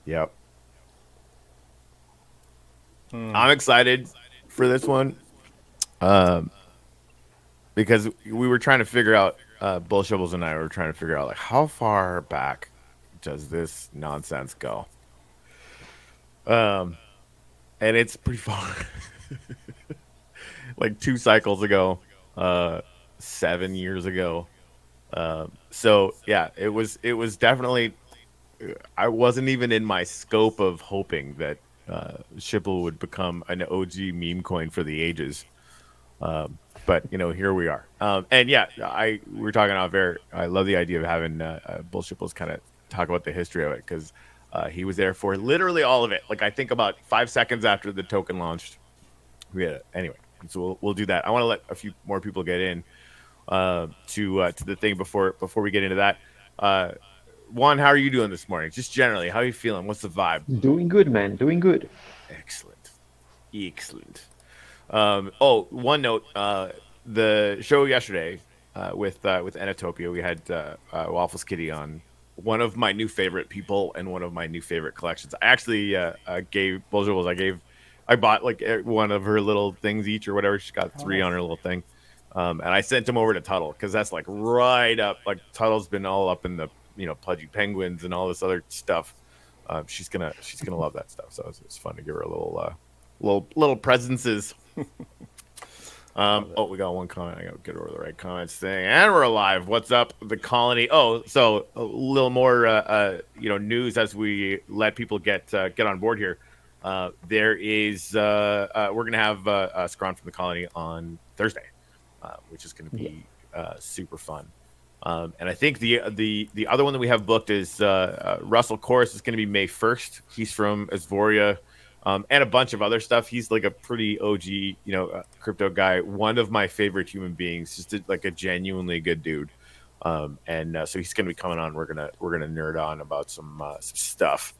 Yep. Hmm. I'm excited for this one um, because we were trying to figure out, Bullshipples and I were trying to figure out, like, how far back does this nonsense go? Um, and it's pretty far. Like 2 cycles ago, 7 years ago. So yeah, it was definitely. I wasn't even in my scope of hoping that Shipple would become an OG meme coin for the ages. But here we are. And yeah, I we were talking off air. I love the idea of having Bullshipples kind of talk about the history of it because he was there for literally all of it. Like I think about 5 seconds after the token launched. Anyway. So we'll do that. I want to let a few more people get in to the thing before we get into that. Uh, Juan, how are you doing this morning? Just generally, how are you feeling? What's the vibe? Doing good, man. Doing good. Excellent, excellent. One note: the show yesterday with Anatopia, we had Waffles Kitty on. One of my new favorite people and one of my new favorite collections. I actually gave Bullshipples. I bought like one of her little things each or whatever. She's got Oh, three nice. on her little thing. And I sent him over to Tuttle because that's like right up. Like Tuttle's been all up in the pudgy penguins and all this other stuff. She's gonna love that stuff. So it's fun to give her a little presences. Love it. We got one comment. I gotta get over the right comments thing, and we're alive. What's up, the colony? Oh, so a little more news as we let people get on board here. There is we're gonna have Scron from the colony on Thursday, which is going to Yeah. be super fun. And I think the other one that we have booked is Russell Corris is going to be May 1st. He's from Asvoria, and a bunch of other stuff. He's like a pretty OG, crypto guy. One of my favorite human beings, like a genuinely good dude. And so he's going to be coming on. We're gonna nerd on about some stuff.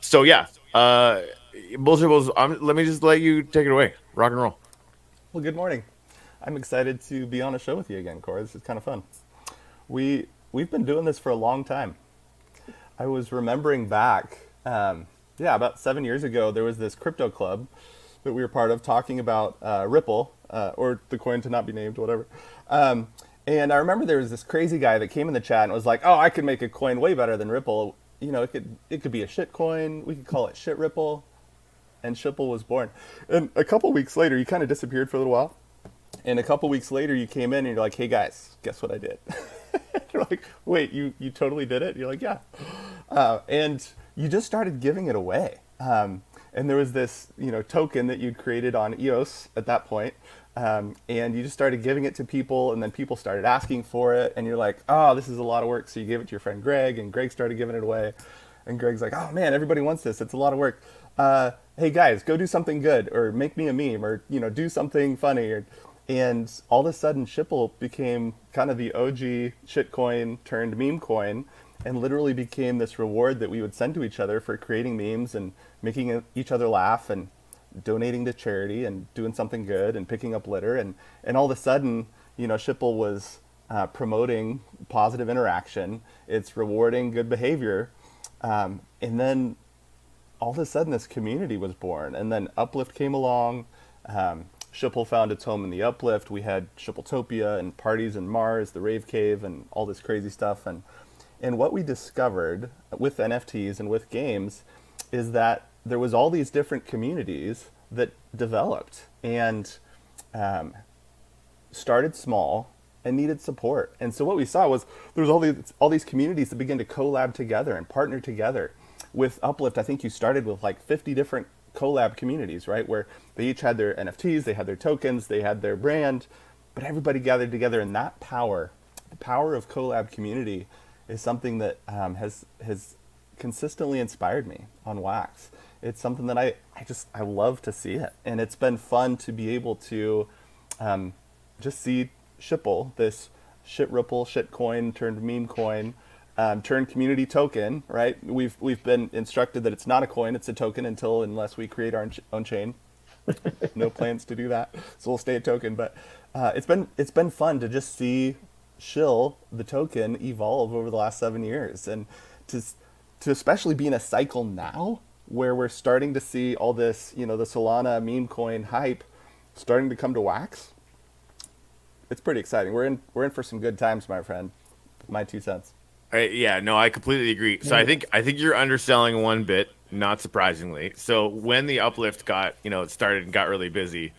So yeah, Bullshipples. Let me just let you take it away. Rock and roll. Well, good morning. I'm excited to be on a show with you again, Corey. This is kind of fun. We've been doing this for a long time. I was remembering back, yeah, about 7 years ago, there was this crypto club that we were part of talking about Ripple, or the coin to not be named, whatever. And I remember there was this crazy guy that came in the chat and was like, "Oh, I could make a coin way better than Ripple. It could be a shit coin. We could call it shit Ripple." And SHIPple was born. And a couple weeks later, you kind of disappeared for a little while. And a couple weeks later, you came in and you're like, "Hey guys, guess what I did?" You're like, "Wait, you totally did it?" And you're like, "Yeah." And you just started giving it away. And there was this, token that you'd created on EOS at that point, and you just started giving it to people, and then people started asking for it, and you're like, "Oh, this is a lot of work." So you gave it to your friend Greg, and Greg started giving it away, and Greg's like, "Oh man, everybody wants this. It's a lot of work. Hey guys, go do something good, or make me a meme, or do something funny." And all of a sudden, Shipple became kind of the OG shitcoin turned meme coin, and literally became this reward that we would send to each other for creating memes and making each other laugh and donating to charity and doing something good and picking up litter. And all of a sudden, Shipple was promoting positive interaction. It's rewarding good behavior. And then all of a sudden this community was born, and then Uplift came along. Shipple found its home in the Uplift. We had Shippletopia and parties in Mars, the Rave Cave, and all this crazy stuff. And what we discovered with NFTs and with games is that there was all these different communities that developed and started small and needed support. And so what we saw was there was all these communities that began to collab together and partner together. With Uplift, I think you started with like 50 different collab communities, right? Where they each had their NFTs, they had their tokens, they had their brand, but everybody gathered together. And that power, the power of collab community, is something that has consistently inspired me on Wax. It's something that I love to see it, and it's been fun to be able to just see Shipple, this shit Ripple, shit coin turned meme coin, turned community token. Right? We've been instructed that it's not a coin; it's a token unless we create our own chain. No plans to do that, so we'll stay a token. But it's been fun to just see SHIL, the token, evolve over the last 7 years, and to to especially be in a cycle now where we're starting to see all this, the Solana meme coin hype starting to come to Wax. It's pretty exciting. We're in for some good times, my friend. My 2 cents. Yeah, no, I completely agree. So I think you're underselling one bit, not surprisingly. So when the uplift got, it started and got really busy,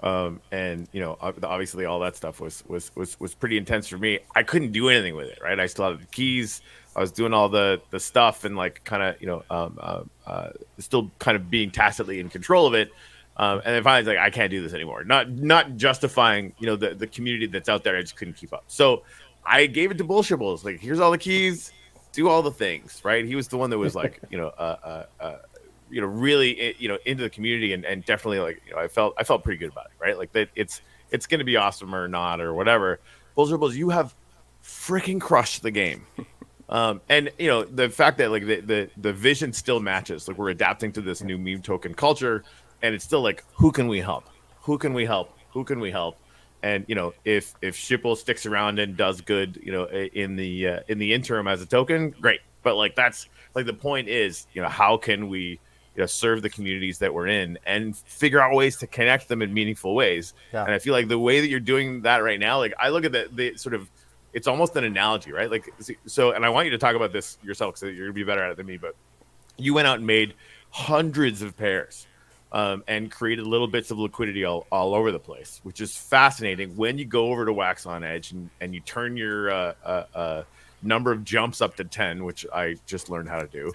and obviously all that stuff was pretty intense for me. I couldn't do anything with it, right? I still had the keys. I was doing all the stuff and like kind of still kind of being tacitly in control of it. And then finally, it's like I can't do this anymore. Not justifying the community that's out there. I just couldn't keep up. So I gave it to Bullshipples. Like, here's all the keys, do all the things, right? He was the one that was like, really, into the community and definitely like, I felt pretty good about it, right? Like that it's going to be awesome or not or whatever. Bullshipples, you have freaking crushed the game. And the fact that like the vision still matches, like we're adapting to this new meme token culture, and it's still like, who can we help? Who can we help? Who can we help? And if SHipple sticks around and does good, in the interim as a token, great. But like that's like the point is, how can we serve the communities that we're in and figure out ways to connect them in meaningful ways? Yeah. And I feel like the way that you're doing that right now, like I look at the sort of, it's almost an analogy, right? Like so, and I want you to talk about this yourself because you're gonna be better at it than me. But you went out and made hundreds of pairs and created little bits of liquidity all over the place, which is fascinating. When you go over to Wax on Edge and you turn your number of jumps up to 10, which I just learned how to do,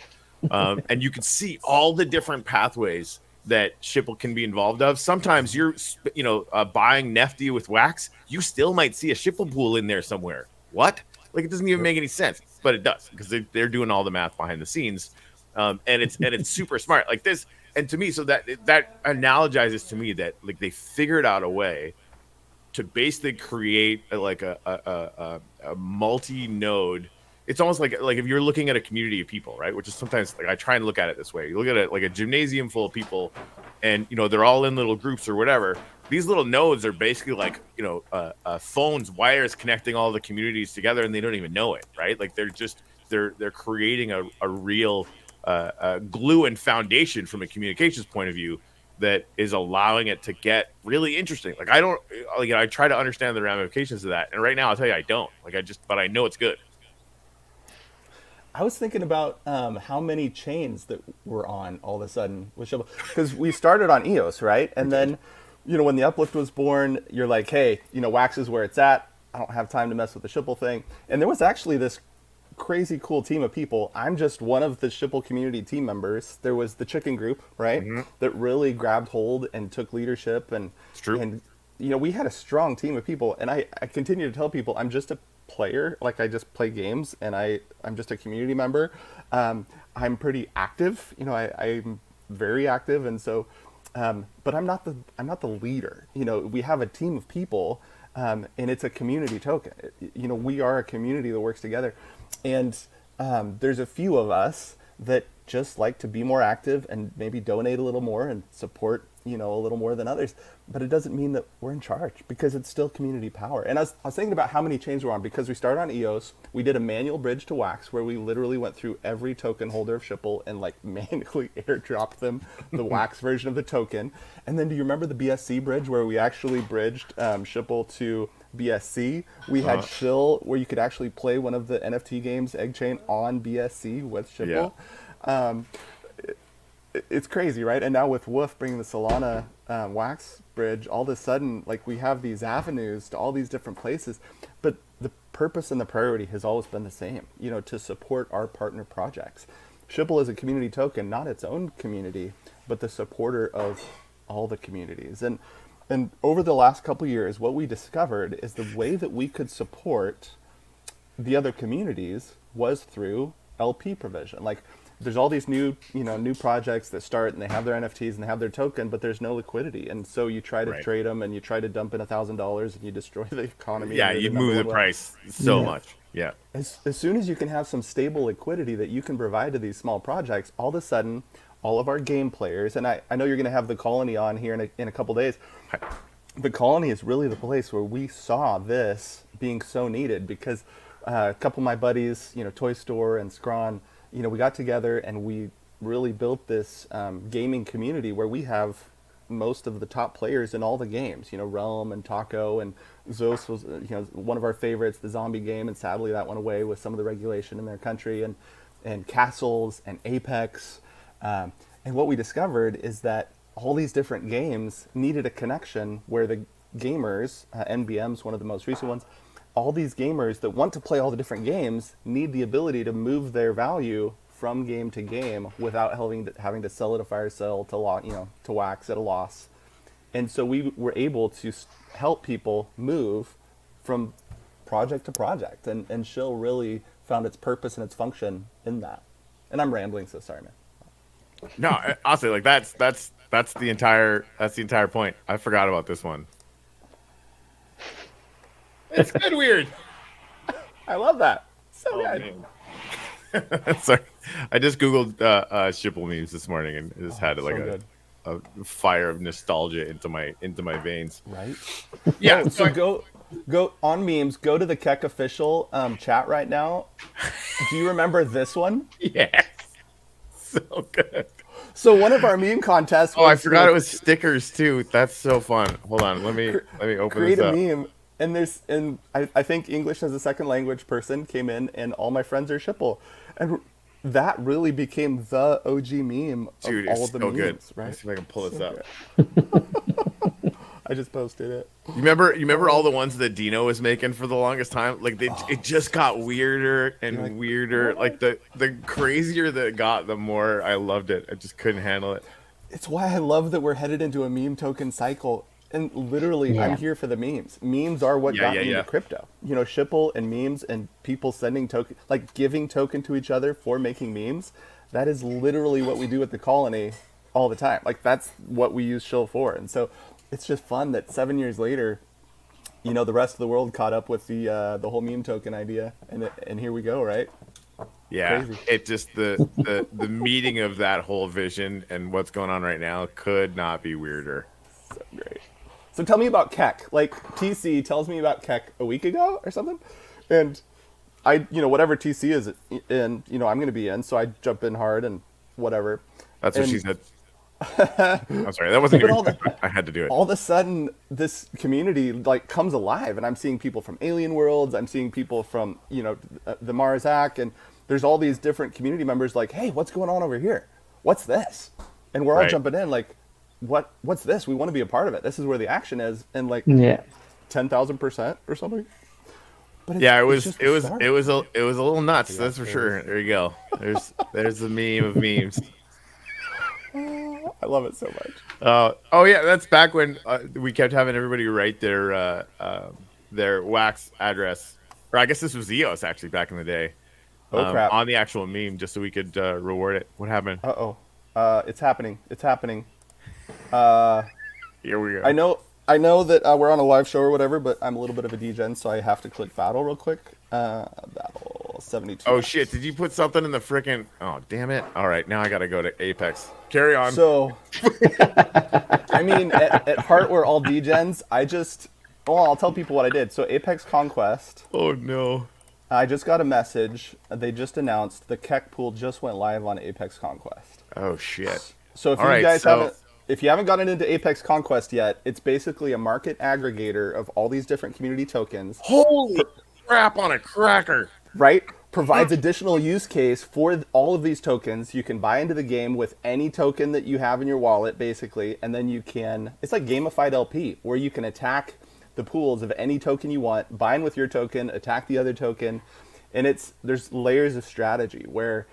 and you can see all the different pathways that SHipple can be involved of. Sometimes you're, buying Nefty with Wax, you still might see a SHipple pool in there somewhere. What? Like, it doesn't even make any sense, but it does because they're doing all the math behind the scenes, and it's super smart. Like this, and to me, so that analogizes to me that like they figured out a way to basically create a multi-node. It's almost like if you're looking at a community of people, right? Which is sometimes like I try and look at it this way. You look at it like a gymnasium full of people, and they're all in little groups or whatever. These little nodes are basically like phones, wires connecting all the communities together, and they don't even know it, right? Like they're creating a real glue and foundation from a communications point of view that is allowing it to get really interesting. Like I try to understand the ramifications of that, and right now I'll tell you I don't. But I know it's good. I was thinking about how many chains that we're on all of a sudden with SHipple, because we started on EOS, right? And then, when the uplift was born, you're like, hey, Wax is where it's at. I don't have time to mess with the SHipple thing. And there was actually this crazy cool team of people. I'm just one of the SHipple community team members. There was the chicken group, right? Mm-hmm. That really grabbed hold and took leadership. And it's true. And, we had a strong team of people. And I continue to tell people I'm just a player. Like, I just play games, and I'm just a community member. I'm pretty active. I'm very active, and so but I'm not the leader. We have a team of people, and it's a community token. We are a community that works together, and there's a few of us that just like to be more active and maybe donate a little more and support a little more than others. But it doesn't mean that we're in charge, because it's still community power. And I was thinking about how many chains we're on, because we started on EOS. We did a manual bridge to Wax where we literally went through every token holder of SHipple and like manually airdropped them the Wax version of the token. And then do you remember the BSC bridge where we actually bridged SHipple to BSC? We had SHIL where you could actually play one of the NFT games, Egg Chain, on BSC with SHipple. Yeah. It's crazy, right? And now with Woof bringing the Solana Wax bridge, all of a sudden, like, we have these avenues to all these different places. But the purpose and the priority has always been the same, to support our partner projects. SHipple is a community token, not its own community, but the supporter of all the communities. And over the last couple of years, what we discovered is the way that we could support the other communities was through LP provision. Like, there's all these new projects that start, and they have their NFTs and they have their token, but there's no liquidity, and so you try to trade them, and you try to dump in $1,000, and you destroy the economy. Yeah, you move the price so much. Yeah. As soon as you can have some stable liquidity that you can provide to these small projects, all of a sudden, all of our game players, and I know you're going to have the Colony on here in a couple days. The Colony is really the place where we saw this being so needed, because A couple of my buddies, Toy Store and Scrawn, we got together and we really built this gaming community where we have most of the top players in all the games. Realm and Taco and Zos was one of our favorites, the zombie game, and sadly that went away with some of the regulation in their country, and Castles and Apex. And what we discovered is that all these different games needed a connection where the gamers, NBM's one of the most recent ones, all these gamers that want to play all the different games need the ability to move their value from game to game without having to sell at a fire sale to wax at a loss. And so we were able to help people move from project to project, and SHIL really found its purpose and its function in that. And I'm rambling, so sorry, man. No, honestly, like that's the entire point. I forgot about this one. It's good weird. I love that. So Oh, good. man. Sorry, I just googled SHipple memes this morning and it just had like So a fire of nostalgia into my veins. Right? Yeah. Oh, so go on memes. Go to the KEK official chat right now. Do you remember this one? Yes. So good. So one of our meme contests. Oh, I forgot it was stickers too. That's so fun. Hold on, let me open create this a up. meme. And I think English as a second language person came in, and all my friends are SHipple, and that really became the OG meme of Dude, all it's the so memes. good. Right? Let's see if I can pull this So up. good. I just posted it. You remember all the ones that Dino was making for the longest time? Like it just got weirder and like, weirder. what? Like the crazier that it got, the more I loved it. I just couldn't handle it. It's why I love that we're headed into a meme token cycle. And literally, I'm here for the memes. Memes are what got me into crypto. SHipple and memes and people sending token, like giving token to each other for making memes. That is literally what we do at the colony all the time. Like that's what we use SHIL for. And so it's just fun that 7 years later, the rest of the world caught up with the whole meme token idea, and here we go, right? Yeah, Crazy. it just the meeting of that whole vision and what's going on right now could not be weirder. So great. So tell me about KEK. Like TC tells me about KEK a week ago or something, and I, whatever TC is in, I'm going to be in, so I jump in hard and whatever. That's what she said. I'm sorry, that wasn't even. I had to do it. All of a sudden, this community like comes alive, and I'm seeing people from Alien Worlds. I'm seeing people from the Marzak, and there's all these different community members. Like, hey, what's going on over here? What's this? And we're all jumping in. Like, what's this? We want to be a part of it. This is where the action is, and like 10,000% or something. But yeah, it was a little nuts. That's for sure. There you go. There's the meme of memes. I love it so much. Oh yeah, that's back when we kept having everybody write their wax address, or I guess this was EOS actually back in the day. Oh crap! On the actual meme, just so we could reward it. What happened? It's happening. It's happening. Here we go. I know that we're on a live show or whatever, but I'm a little bit of a degen, so I have to click battle real quick. Battle 72. Oh shit! Did you put something in the frickin'? Oh damn it! All right, now I gotta go to Apex. Carry on. So, I mean, at heart, we're all degens. I'll tell people what I did. So, Apex Conquest. Oh no! I just got a message. They just announced the KEK pool just went live on Apex Conquest. Oh shit! So if you haven't gotten into Apex Conquest yet, it's basically a market aggregator of all these different community tokens. Holy crap on a cracker! Right? Provides additional use case for all of these tokens. You can buy into the game with any token that you have in your wallet, basically, and then it's like gamified LP, where you can attack the pools of any token you want, buy in with your token, attack the other token, and there's layers of strategy where,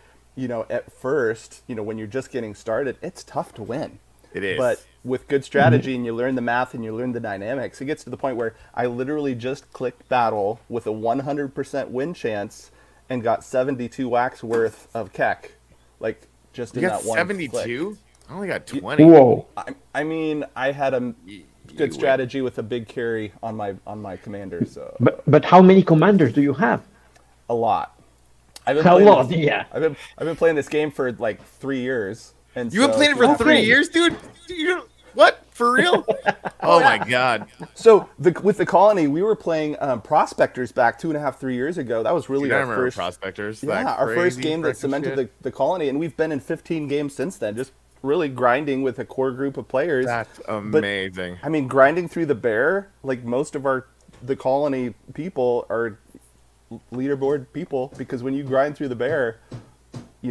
at first, when you're just getting started, it's tough to win. It is. But with good strategy and you learn the math and you learn the dynamics, it gets to the point where I literally just clicked battle with a 100% win chance and got 72 wax worth of KEK. Like, just in that one 72? click. I only got 20. Whoa. I mean, I had a good strategy with a big carry on my commander, so... But how many commanders do you have? A lot. A lot, yeah. I've been playing this game for like 3 years. And You've been playing it for 3 years, dude? What? For real? Oh my god. So with the colony, we were playing Prospectors back 2.5, 3 years ago. That was really Dude, I our remember first, Prospectors. That yeah, our first crazy game that freaking cemented shit. the colony, and we've been in 15 games since then, just really grinding with a core group of players. That's But amazing. I mean, grinding through the bear, like most of the colony people are leaderboard people, because when you grind through the bear,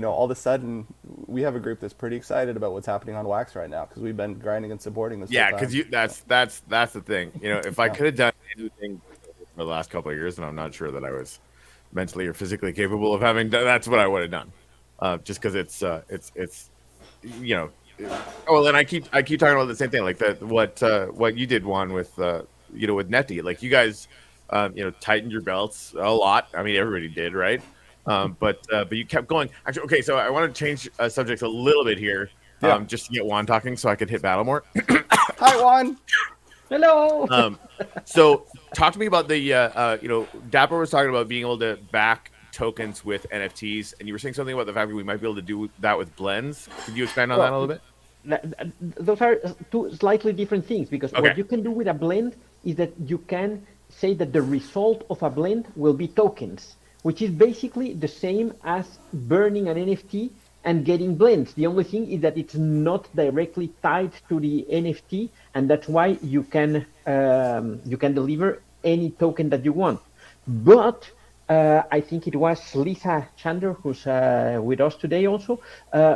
all of a sudden we have a group that's pretty excited about what's happening on Wax right now because we've been grinding and supporting this whole Yeah, time. because you that's the thing. If I Yeah. could have done anything for the last couple of years, and I'm not sure that I was mentally or physically capable of having done, that's what I would have done. Just because it's you know. Well, and I keep talking about the same thing, like what you did, Juan, with with Neti. Like you guys, tightened your belts a lot. I mean, everybody did, right? But you kept going. Actually, okay. So I want to change subjects a little bit here, Yeah. just to get Juan talking, so I could hit battle more. Hi, Juan. Hello. So talk to me about the Dapper was talking about being able to back tokens with NFTs, and you were saying something about the fact that we might be able to do that with blends. Could you expand on that a little bit? Those are two slightly different things, because Okay. what you can do with a blend is that you can say that the result of a blend will be tokens, which is basically the same as burning an NFT and getting blends. The only thing is that it's not directly tied to the NFT, and that's why you can deliver any token that you want. But I think it was Lisa Chander, who's with us today also,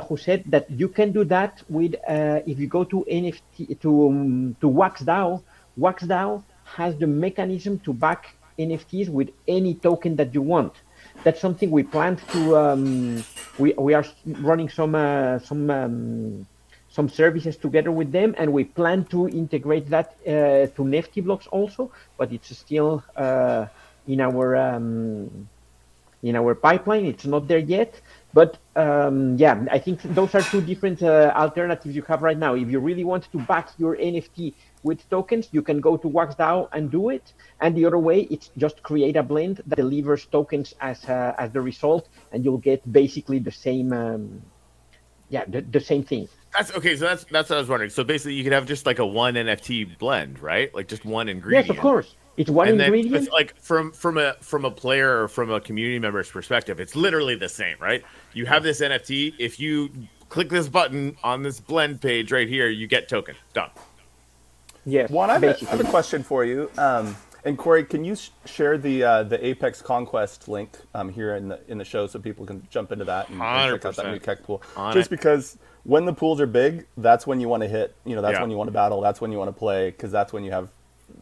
who said that you can do that with if you go to NFT to WaxDAO. WaxDAO has the mechanism to back NFTs with any token that you want. That's something we planned to. We are running some services together with them, and we plan to integrate that to Nifty blocks also, but it's still in our pipeline. It's not there yet, but yeah, I think those are two different alternatives you have right now. If you really want to back your NFT with tokens, you can go to WaxDAO and do it. And the other way, it's just create a blend that delivers tokens as the result, and you'll get basically the same, the same thing. That's okay. So that's what I was wondering. So basically, you could have just like a one NFT blend, right? Like just one Yes, of ingredient. course. It's one And then ingredient. it's like from a player or from a community member's perspective, it's literally the same, right? You have this NFT. If you click this button on this blend page right here, you get token. Done. Yes, Juan, I basically. have a question for you. And Corey, can you share the Apex Conquest link here in the show so people can jump into that and check out that new 100%. KEK pool? On Just it. because when the pools are big, that's when you want to hit. That's Yeah. when you want to battle. That's when you want to play, because that's when you have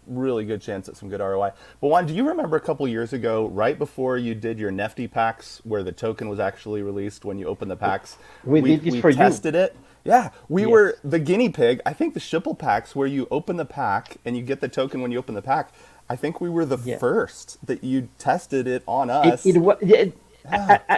really good chance at some good ROI. But Juan, do you remember a couple years ago, right before you did your Nefty packs, where the token was actually released when you opened the packs? We did this for you. tested it. Yeah, we Yes. were the guinea pig. I think the SHipple packs, where you open the pack and you get the token when you open the pack, I think we were the Yeah. first that you tested it on It, us. it was.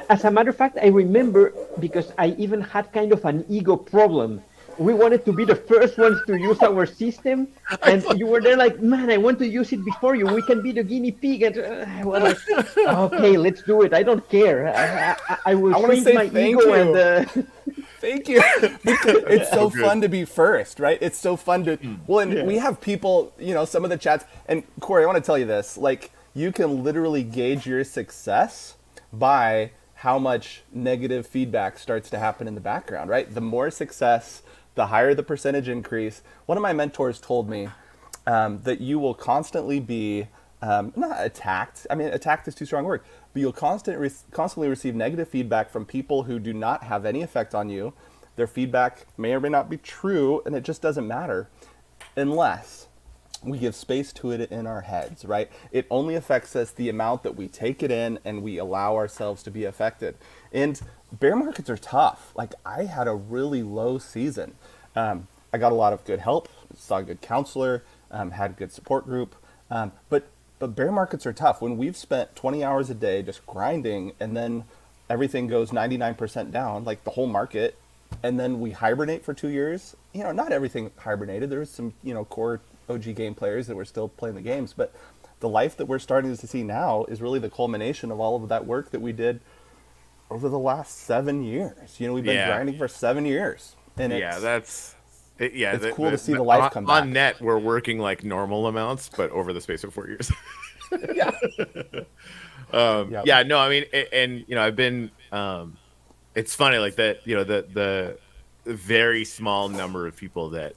As a matter of fact, I remember, because I even had kind of an ego problem. We wanted to be the first ones to use our system, and you were there like, man, I want to use it before you. We can be the guinea pig. And I was like, okay, let's do it. I don't care. I will I wanna shrink say my thank ego you. and. Thank you. Because it's so good. fun to be first, right? It's so fun to. Well, and we have people, some of the chats. And Corey, I want to tell you this. Like, you can literally gauge your success by how much negative feedback starts to happen in the background, right? The more success, the higher the percentage increase. One of my mentors told me that you will constantly be not attacked. I mean, attacked is too strong a word, but you'll constantly receive negative feedback from people who do not have any effect on you. Their feedback may or may not be true, and it just doesn't matter unless we give space to it in our heads, right? It only affects us the amount that we take it in and we allow ourselves to be affected. And bear markets are tough. Like, I had a really low season. I got a lot of good help, saw a good counselor, had a good support group. But bear markets are tough. When we've spent 20 hours a day just grinding, and then everything goes 99% down, like the whole market, and then we hibernate for 2 years. Not everything hibernated. There was some, core OG game players that were still playing the games. But the life that we're starting to see now is really the culmination of all of that work that we did over the last 7 years. We've been Yeah. grinding for 7 years. And Yeah, it's, that's Yeah, it's cool to see the life come back. on net. We're working like normal amounts, but over the space of 4 years. Yeah. Yeah, no, I mean, and I've been. It's funny, like that. The very small number of people that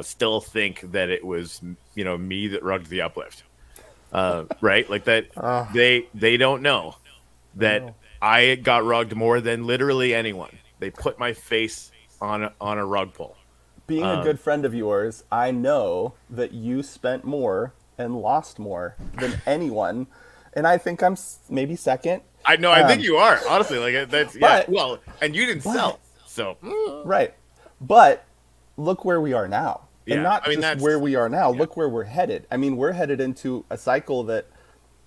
still think that it was me that rugged the uplift. Right, like that. They don't know that I got rugged more than literally anyone. They put my face on a rug pull. Being a good friend of yours, I know that you spent more and lost more than anyone, and I think I'm maybe second. I know. I think you are, honestly. Like that's but, well, and you didn't sell, so right. But look where we are now, and not I mean, just where we are now. Look where we're headed. I mean, we're headed into a cycle that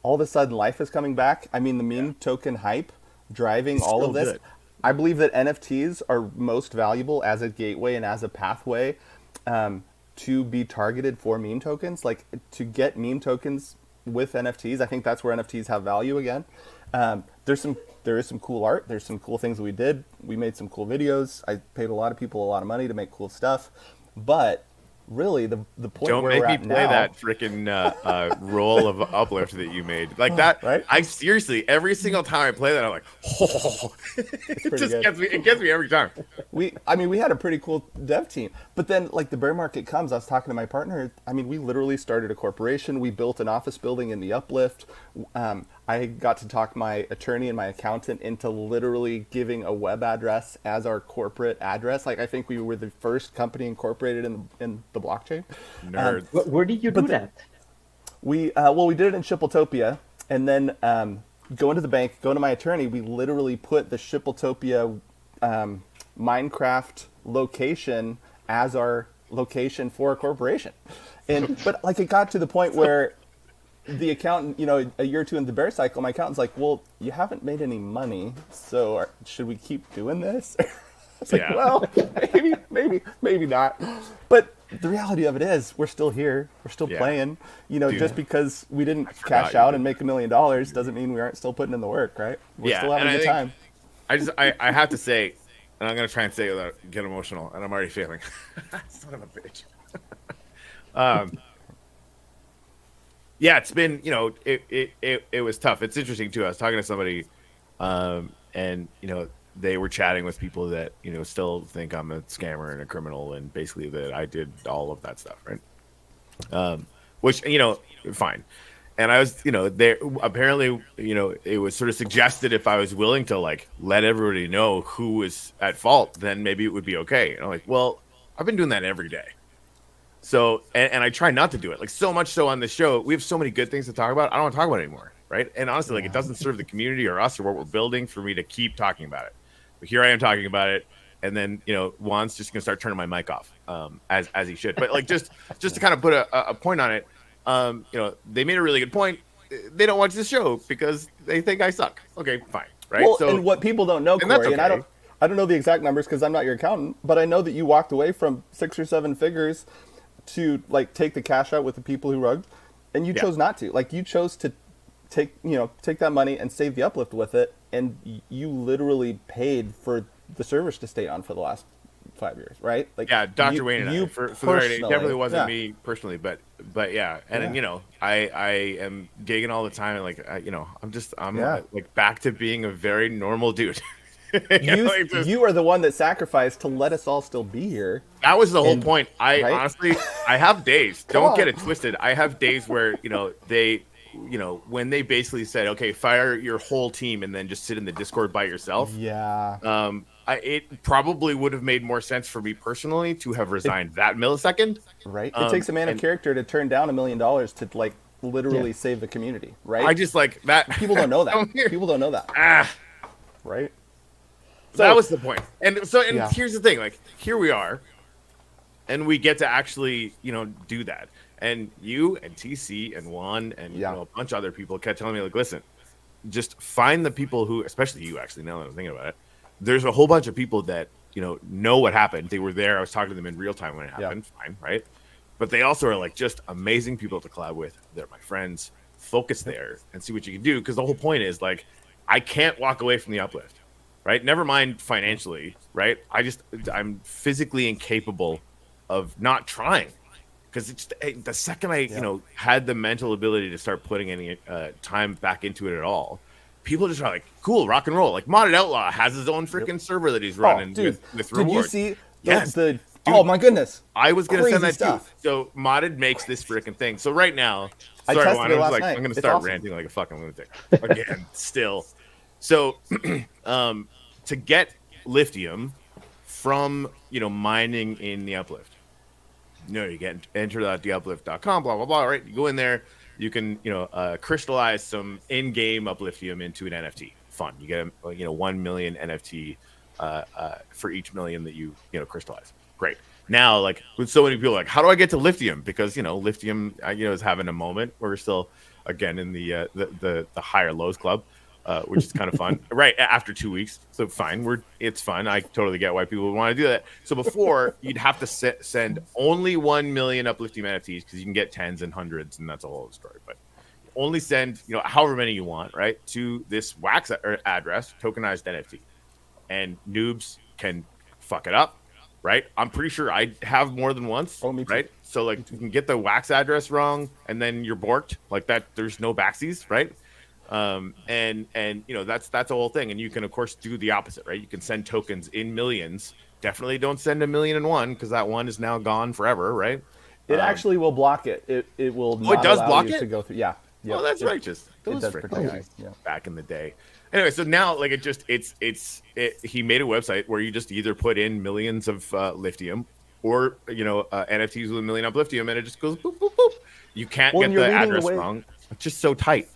all of a sudden life is coming back. I mean, the meme token hype driving it's all of this. Good. I believe that NFTs are most valuable as a gateway and as a pathway to be targeted for meme tokens. Like to get meme tokens with NFTs, I think that's where NFTs have value again. There is some cool art. There's some cool things that we did. We made some cool videos. I paid a lot of people a lot of money to make cool stuff. But really, the point Don't where make we're me at play now, that freaking roll of uplift that you made like that. Right? I seriously, every single time I play that, I'm like, oh, it just good. gets me. It gets me every time. We had a pretty cool dev team, but then like the bear market comes. I was talking to my partner. I mean, we literally started a corporation. We built an office building in the uplift. I got to talk my attorney and my accountant into literally giving a web address as our corporate address. Like I think we were the first company incorporated in the blockchain. Nerds. Where did you do that? We did it in Shippletopia, and then go into the bank, go to my attorney. We literally put the Shippletopia Minecraft location as our location for a corporation, but like it got to the point where the accountant, a year or two in the bear cycle, my accountant's like, well, you haven't made any money, so should we keep doing this? It's like, well, maybe not. But the reality of it is we're still here. We're still playing. Dude, just because we didn't cash out and make $1 million doesn't mean we aren't still putting in the work, right? We're still having a good time. I have to say, and I'm going to try and say it without getting emotional, and I'm already failing. Son of a bitch. Yeah, it's been, it was tough. It's interesting too. I was talking to somebody, and they were chatting with people that still think I'm a scammer and a criminal, and basically that I did all of that stuff, right? Which fine. And I was, there apparently, it was sort of suggested if I was willing to like let everybody know who was at fault, then maybe it would be okay. And I'm like, well, I've been doing that every day. So, and I try not to do it. Like so much so on the show, we have so meri good things to talk about. I don't want to talk about it anymore, right? And honestly, like it doesn't serve the community or us or what we're building for me to keep talking about it. But here I am talking about it, and then Juan's just gonna start turning my mic off, as he should. But like just to kind of put a point on it, they made a really good point. They don't watch the show because they think I suck. Okay, fine, right? Well, and what people don't know, Corey, okay. and I don't know the exact numbers because I'm not your accountant, but I know that you walked away from 6 or 7 figures to like take the cash out with the people who rugged, and you chose not to. Like you chose to take that money and save the uplift with it, and you literally paid for the servers to stay on for the last 5 years, right? Like Dr. Wayne and you I, for the record, it definitely wasn't yeah. me personally, but yeah, and then, I am gigging all the time, and like I'm like back to being a very normal dude. You are the one that sacrificed to let us all still be here. That was the whole point. Honestly, I have days. Don't get it twisted. I have days where they, when they basically said, okay, fire your whole team and then just sit in the Discord by yourself. Yeah. It probably would have made more sense for me personally to have resigned that millisecond. Right. It takes a man of character to turn down $1 million to like literally save the community. Right. I just like that. People don't know that. People don't know that. Right. So that was the point. And here's the thing, like here we are, and we get to actually, do that. And you and TC and Juan and a bunch of other people kept telling me, like, listen, just find the people who, especially you actually, now that I'm thinking about it, there's a whole bunch of people that, know what happened. They were there. I was talking to them in real time when it happened. Fine, right? But they also are like just amazing people to collab with. They're my friends. Focus there and see what you can do. Because the whole point is like, I can't walk away from the uplift. right? Never mind financially, right? I'm physically incapable of not trying because it's the second I Yeah. had the mental ability to start putting any time back into it at all, people just are like, cool, rock and roll. Like Modded Outlaw has his own Yep. freaking server that he's Oh, running dude, with did you rewards. see Yes, the oh dude, my goodness, I was gonna send crazy that too. stuff. So Modded makes this freaking thing. So right now, I sorry, tested Juan, it I'm just last like night. I'm gonna It's start awesome. ranting like a fucking lunatic again. Still, so to get lithium from mining in the uplift, you get enter.theuplift.com, blah blah blah. Right, you go in there, you can crystallize some in-game upliftium into an NFT. Fun, you get 1 million NFT for each million that you crystallize. Great. Now, like with so many people, like how do I get to lithium? Because lithium is having a moment. We're still again in the higher lows club, which is kind of fun. Right after 2 weeks, so fine. It's fun. I totally get why people would want to do that. So before you'd have to send only 1 million uplifting NFTs because you can get tens and hundreds, and that's a whole other story. But only send however many you want, right, to this wax address, tokenized NFT, and noobs can fuck it up, right? I'm pretty sure I have more than once, Oh, me too. right? So like you can get the wax address wrong, and then you're borked like that. There's no backsies, right? And that's the whole thing. And you can of course do the opposite, right? You can send tokens in millions. Definitely don't send 1,000,001 because that one is now gone forever, right? It actually will block it. It will Oh, it not does allow block you it? to go through. Yeah. Oh, Yep. that's righteous. It Those does freaking protect you. guys Yeah. back in the day. Anyway, so now like he made a website where you just either put in millions of lithium or NFTs with 1 million up lithium, and it just goes boop boop boop. You can't Well, get and you're the leading the address way. wrong. It's just so tight.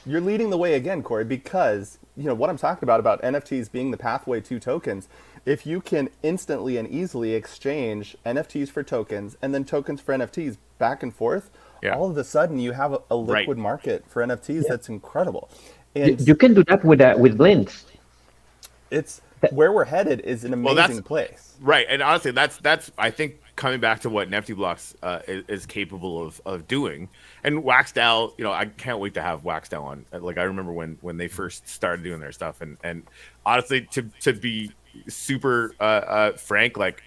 You're leading the way again, Corey, because what I'm talking about NFTs being the pathway to tokens. If you can instantly and easily exchange NFTs for tokens and then tokens for NFTs back and forth, Yeah. all of a sudden you have a Right. liquid market for NFTs Yeah. that's incredible. You, And you can do that with blends. it's That, where we're headed is an Well, that's amazing place. right. And honestly, that's I think coming back to what Nifty Blocks is capable of doing. And Waxdow, I can't wait to have Waxdow on. Like I remember when they first started doing their stuff, and honestly, to be super frank, like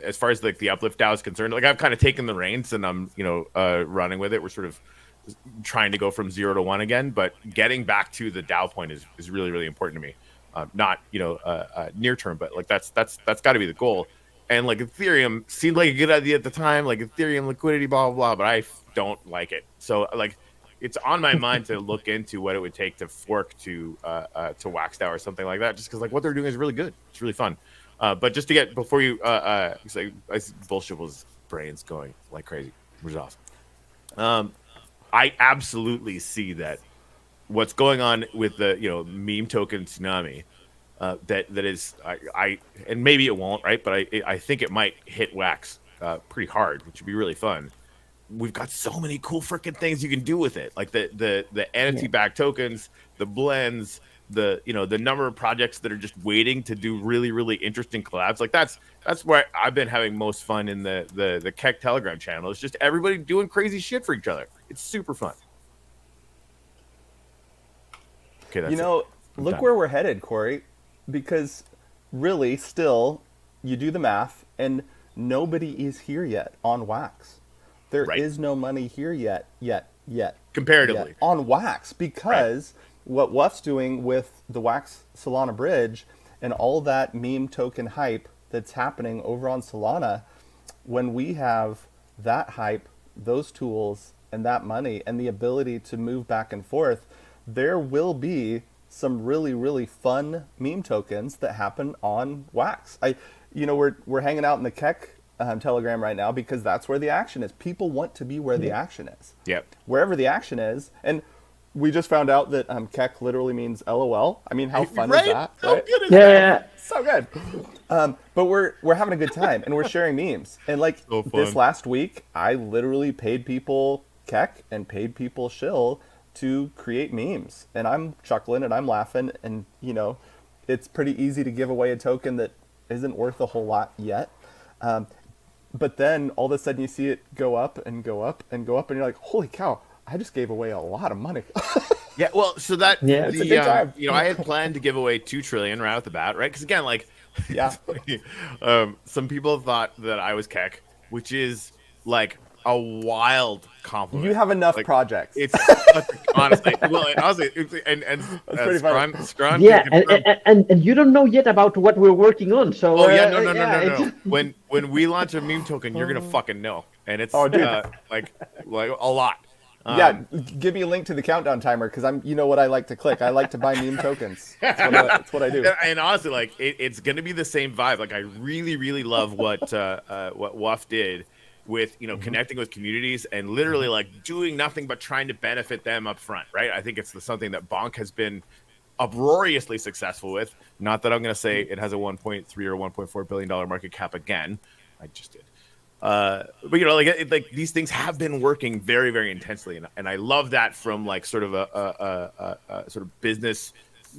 as far as like the Uplift DAO is concerned, like I've kind of taken the reins and I'm running with it. We're sort of trying to go from 0 to 1 again, but getting back to the DAO point is really really important to me. Not near term, but like that's got to be the goal. And like Ethereum seemed like a good idea at the time, like Ethereum liquidity, blah blah blah. But I don't like it. So like, it's on my mind to look into what it would take to fork to Waxdow or something like that. Just because like what they're doing is really good. It's really fun. But just to get before you, like, I see Bullshipples brains going like crazy, which is awesome. I absolutely see that what's going on with the meme token tsunami that is I and maybe it won't, right, but I think it might hit Wax pretty hard, which would be really fun. We've got so many cool freaking things you can do with it, like the NFT backed tokens, the blends, the number of projects that are just waiting to do really really interesting collabs. Like that's where I've been having most fun in the KEK Telegram channel. It's just everybody doing crazy shit for each other. It's super fun. Okay, that's it. Look done. where we're headed, Corey, because really, still, you do the math, and nobody is here yet on Wax. There Right. is no money here yet, Comparatively. on Wax because what WUF's doing with the Wax Solana bridge and all that meme token hype that's happening over on Solana, when we have that hype, those tools, and that money, and the ability to move back and forth, there will be some really really fun meme tokens that happen on Wax. We're hanging out in the KEK Telegram right now because that's where the action is. People want to be where the action is. Yep. Wherever the action is, and we just found out that KEK literally means LOL. I mean, how fun Right? is that? How Right? good is yeah, So good. But we're having a good time and we're sharing memes. And like So fun. this last week, I literally paid people KEK and paid people SHIL to create memes, and I'm chuckling and I'm laughing, and it's pretty easy to give away a token that isn't worth a whole lot yet. But then all of a sudden you see it go up and go up and go up, and you're like, holy cow, I just gave away a lot of money. Yeah, well, so that Yeah. It's a good time. I had planned to give away 2 trillion right off the bat, right? Because again, like, Yeah. it's funny. Some people thought that I was KEK, which is like a wild You compliment. have enough Like, projects. it's such honestly, well, and honestly, and That's pretty funny. Scron can Yeah, confirm. and you don't know yet about what we're working on. So Oh yeah, no, no, no, yeah, no, it's no. When we launch a meme token, you're gonna fucking know, and it's Oh, dude. like a lot. Yeah, give me a link to the countdown timer because you know what I like to click. I like to buy meme tokens. That's what I do. And honestly, like it's going to be the same vibe. Like I really, really love what WAF did with connecting with communities and literally like doing nothing but trying to benefit them up front, right? I think it's something that Bonk has been uproariously successful with. Not that I'm going to say it has a 1.3 or 1.4 billion-dollar market cap again. I just did. But like these things have been working very, very intensely, and I love that from like sort of a sort of business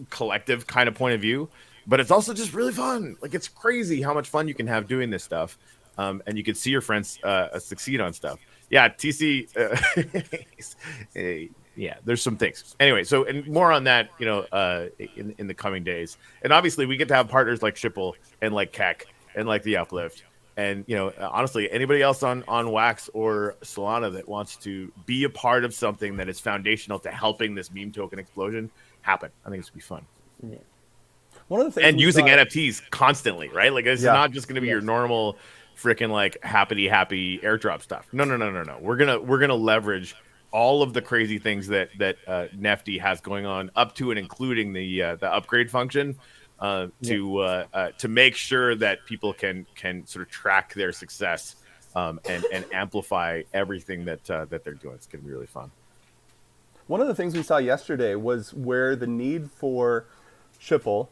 collective kind of point of view. But it's also just really fun. Like it's crazy how much fun you can have doing this stuff, and you can see your friends succeed on stuff. Yeah, TC. Yeah, there's some things. Anyway, so and more on that, in the coming days. And obviously, we get to have partners like SHipple and like KEK and like the Uplift. And honestly, anybody else on Wax or Solana that wants to be a part of something that is foundational to helping this meme token explosion happen, I think it's gonna be fun. yeah. One of the things And using NFTs constantly, right? Like it's not just gonna be your Yes. normal freaking like happy airdrop stuff. No. We're gonna leverage all of the crazy things that Nefty has going on, up to and including the upgrade function. To make sure that people can sort of track their success and amplify everything that they're doing. It's going to be really fun. One of the things we saw yesterday was where the need for SHIL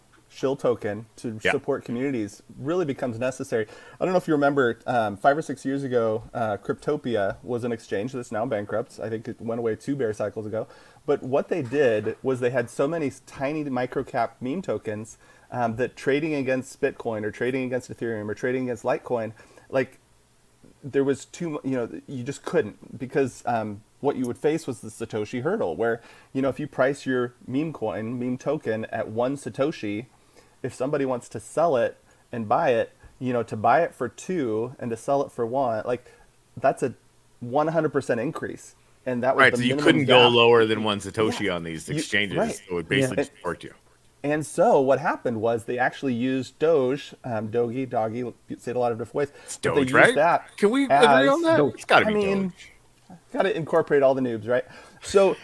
token to support communities really becomes necessary. I don't know if you remember, 5 or 6 years ago, Cryptopia was an exchange that's now bankrupt. I think it went away 2 bear cycles ago. But what they did was they had so many tiny microcap meme tokens that trading against Bitcoin or trading against Ethereum or trading against Litecoin, like there was you just couldn't, because what you would face was the Satoshi hurdle, where if you price your meme token at 1 Satoshi, if somebody wants to sell it and buy it, to buy it for 2 and to sell it for 1, like that's a 100% increase. And that was right. the So you minimum couldn't go gap. lower than 1 Satoshi on these exchanges. Right. So it basically just worked you. And so what happened was they actually used Doge, Doggy, say it a lot of different ways. It's but they Doge, used right? that Can we as, agree on that? Doge. It's got to be Doge. got to incorporate all the noobs, right? So,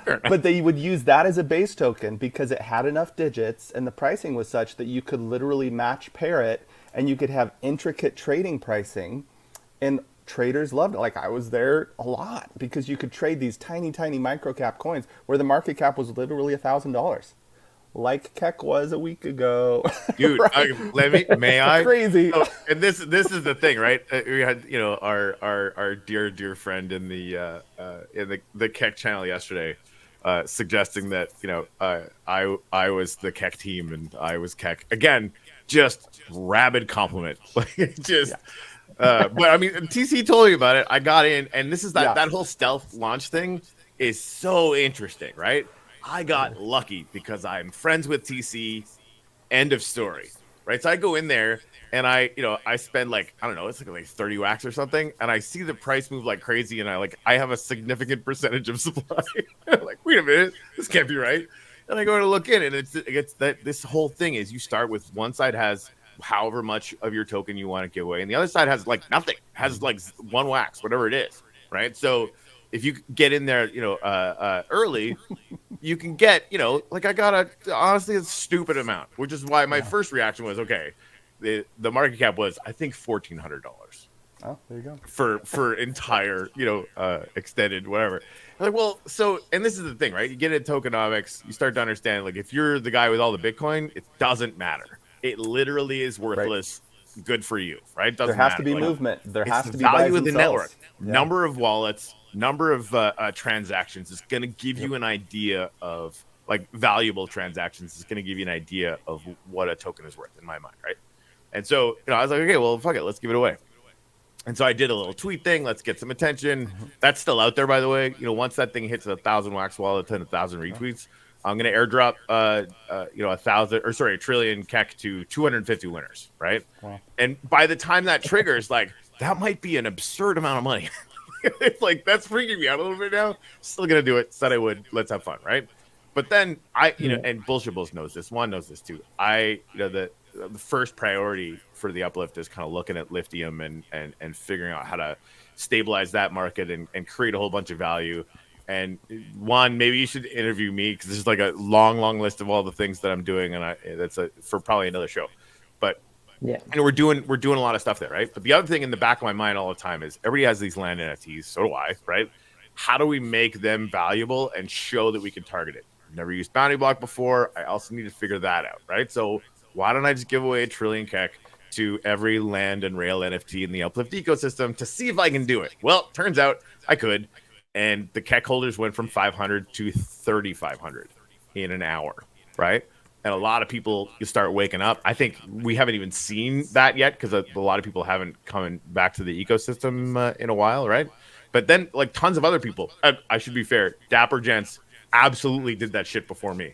but they would use that as a base token because it had enough digits and the pricing was such that you could literally match pair it and you could have intricate trading pricing, and traders loved it. Like I was there a lot because you could trade these tiny microcap coins where the market cap was literally $1,000. Like KEK was a week ago. Dude, Right? may I? Crazy. So, and this is the thing, right? We had our dear friend in the KEK channel yesterday, suggesting that I was the KEK team and I was KEK again. Just rabid compliment, like just. But I mean, TC told me about it. I got in, and this is that whole stealth launch thing is so interesting, right? I got lucky because I'm friends with TC. End of story, right? So I go in there and I spend like, I don't know, it's like 30 wax or something, and I see the price move like crazy, and I have a significant percentage of supply. I'm like, wait a minute, this can't be right. And I go to look in, and it's that this whole thing is you start with one side has however much of your token you want to give away, and the other side has like nothing, has like 1 wax, whatever it is, right? So if you get in there, early, you can get, like I got honestly a stupid amount, which is why my first reaction was, okay, the market cap was, I think, $1,400 Oh, there you go. for entire, extended whatever. I'm like, well, so, and this is the thing, right? You get into tokenomics, you start to understand, like, if you're the guy with all the Bitcoin, it doesn't matter. It literally is worthless. Right. Good for you, right? There has to be movement. There has to be value of the themselves. network, number of wallets, number of transactions is going to give you an idea of, like, valuable transactions is going to give you an idea of what a token is worth in my mind, right? And so I was like, okay, well, fuck it, let's give it away. And so I did a little tweet thing. Let's get some attention. That's still out there, by the way. Once that thing hits 1,000 wax wallets and 1,000 retweets, I'm gonna airdrop, 1,000 or a trillion KEK to 250 winners, right? Wow. And by the time that triggers, like that might be an absurd amount of money. It's like that's freaking me out a little bit now. Still gonna do it. Said I would. Let's have fun, right? But then and Bullshipples knows this. Juan knows this too. The first priority for the uplift is kind of looking at LIFTIUM and figuring out how to stabilize that market and create a whole bunch of value. And Juan, maybe you should interview me because this is like a long list of all the things that I'm doing, and that's for probably another show. But Yeah. we're doing a lot of stuff there, right? But the other thing in the back of my mind all the time is everybody has these land NFTs, so do I, right? How do we make them valuable and show that we can target it? I've never used Bounty Block before. I also need to figure that out, right? So why don't I just give away 1 trillion KEK to every land and rail NFT in the Uplift ecosystem to see if I can do it? Well, turns out I could, and the KEK holders went from 500 to 3,500 in an hour, right? And a lot of people start waking up. I think we haven't even seen that yet because a lot of people haven't come back to the ecosystem in a while, right? But then, like tons of other people, I should be fair, Dapper Gents absolutely did that shit before me.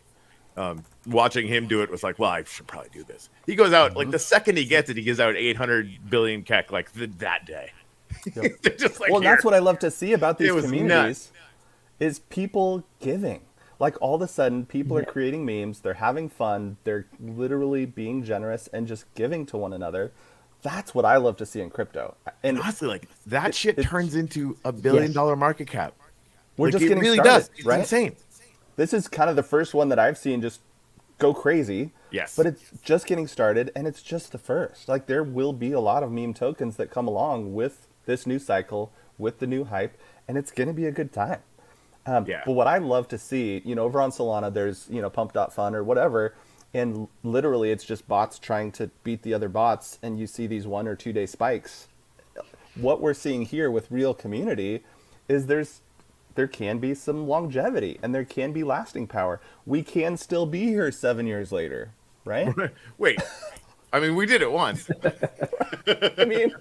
Watching him do it was like, well, I should probably do this. He goes out, like the second he gets it, he gives out 800 billion KEK like that day. Yep. Just like, Well, here. that's what I love to see about these It was communities is people giving. Like all of a sudden, people are creating memes. They're having fun. They're literally being generous and just giving to one another. That's what I love to see in crypto. And honestly, like that shit it's- turns into $1 billion market cap. we're Like, just it getting really started, does. It's right? insane. This is kind of the first one that I've seen just go crazy. Yes. But it's just getting started, and it's just the first. Like, there will be a lot of meme tokens that come along with this new cycle, with the new hype, and it's going to be a good time. Yeah. But what I love to see, over on Solana, there's, pump.fun or whatever, and literally it's just bots trying to beat the other bots, and you see these 1 or 2 day spikes. What we're seeing here with real community is there can be some longevity and there can be lasting power. We can still be here 7 years later, right? Wait, I mean, we did it once. I mean,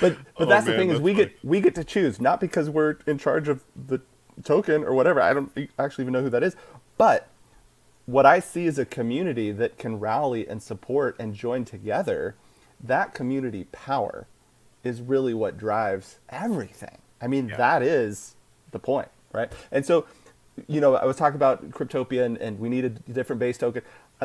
but that's the man, thing is that's we get to choose, not because we're in charge of the token or whatever. I don't actually even know who that is, but what I see is a community that can rally and support and join together. That community power is really what drives everything. I mean, that is the point, right? And so, I was talking about Cryptopia and we needed a different base token.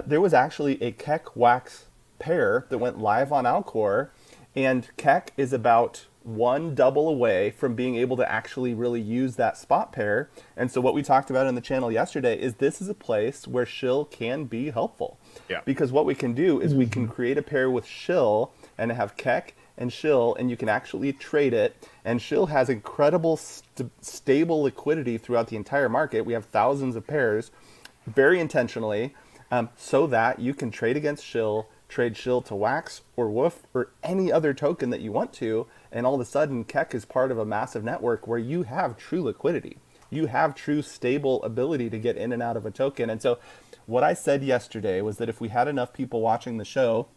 There was actually a KEK Wax pair that went live on Alcor, and KEK is about one double away from being able to actually really use that spot pair. And so what we talked about in the channel yesterday is this is a place where SHIL can be helpful. Yeah. Because what we can do is we can create a pair with SHIL and have KEK and SHIL, and you can actually trade it. And SHIL has incredible stable liquidity throughout the entire market. We have thousands of pairs, very intentionally, so that you can trade against SHIL, trade SHIL to Wax or Woof or any other token that you want to, and all of a sudden KEK is part of a massive network where you have true liquidity. You have true stable ability to get in and out of a token. And so what I said yesterday was that if we had enough people watching the show,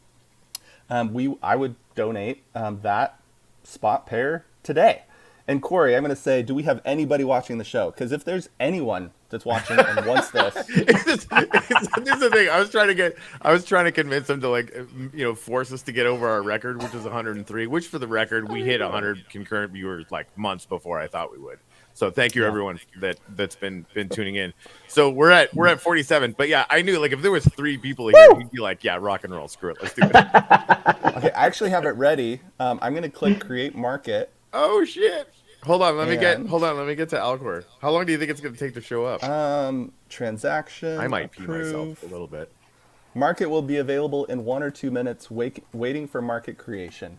I would donate that spot pair today. And Corey, I'm going to say, do we have anybody watching the show? Because if there's anyone that's watching and wants this, This is the thing. I was trying to convince them to force us to get over our record, which is 103. Which, for the record, we hit 100 concurrent viewers like months before I thought we would. So thank you everyone that's been tuning in. So we're at 47. But yeah, I knew like if there was 3 people here, you'd be like, yeah, rock and roll, screw it, let's do it. okay, I actually have it ready. I'm going to click create market. Oh shit! Hold on, let me get to Alcor. How long do you think it's going to take to show up? Transaction. I might pee approve. myself a little bit. Market will be available in 1 or 2 minutes. Waiting for market creation.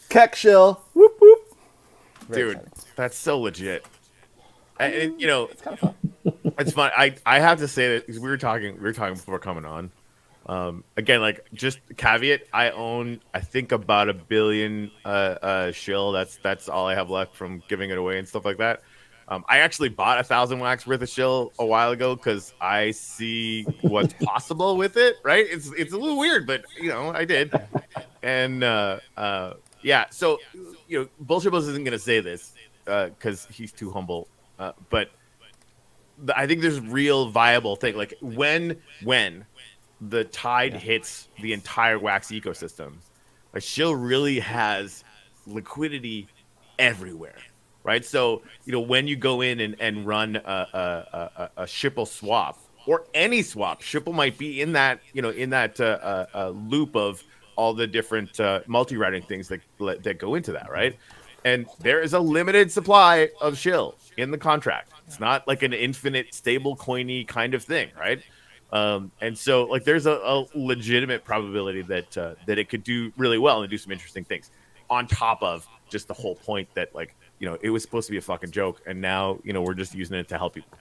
KEK SHIL. Whoop whoop. Very Dude, exciting. that's so legit. And It's kind of fun. it's fun. I have to say that 'cause we were talking before coming on. Again, like just caveat, I own I think about 1 billion SHIL. That's all I have left from giving it away and stuff like that. I actually bought 1,000 wax worth of SHIL a while ago because I see what's possible with it. Right? It's a little weird, but I did. And yeah, so Bullshipples isn't gonna say this because he's too humble. But I think there's real viable thing. Like when the tide hits the entire Wax ecosystem, like SHIL really has liquidity everywhere, right? So when you go in and run a SHipple swap or any swap, SHipple might be in that loop of all the different multi-routing things that go into that, right? And there is a limited supply of SHIL in the contract. It's not like an infinite stable coiny kind of thing, right? And so like there's a legitimate probability that it could do really well and do some interesting things on top of just the whole point that it was supposed to be a fucking joke and now we're just using it to help people,